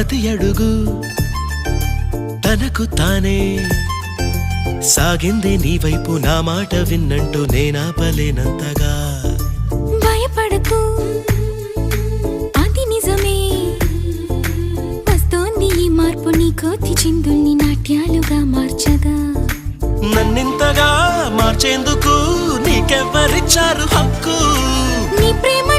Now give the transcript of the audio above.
ప్రతి అడుగు తనకు తానే సాగింది నీ వైపు నా మాట విన్నంటూ నేనాపలేనంతగా భయపడకు అది నిజమే వస్తోంది ఈ మార్పు నీ కోతి చిందుల్ని నాట్యాలుగా మార్చగా నన్నింతగా మార్చేందుకు నీకెవ్వరిచ్చారు హక్కు నీ ప్రేమ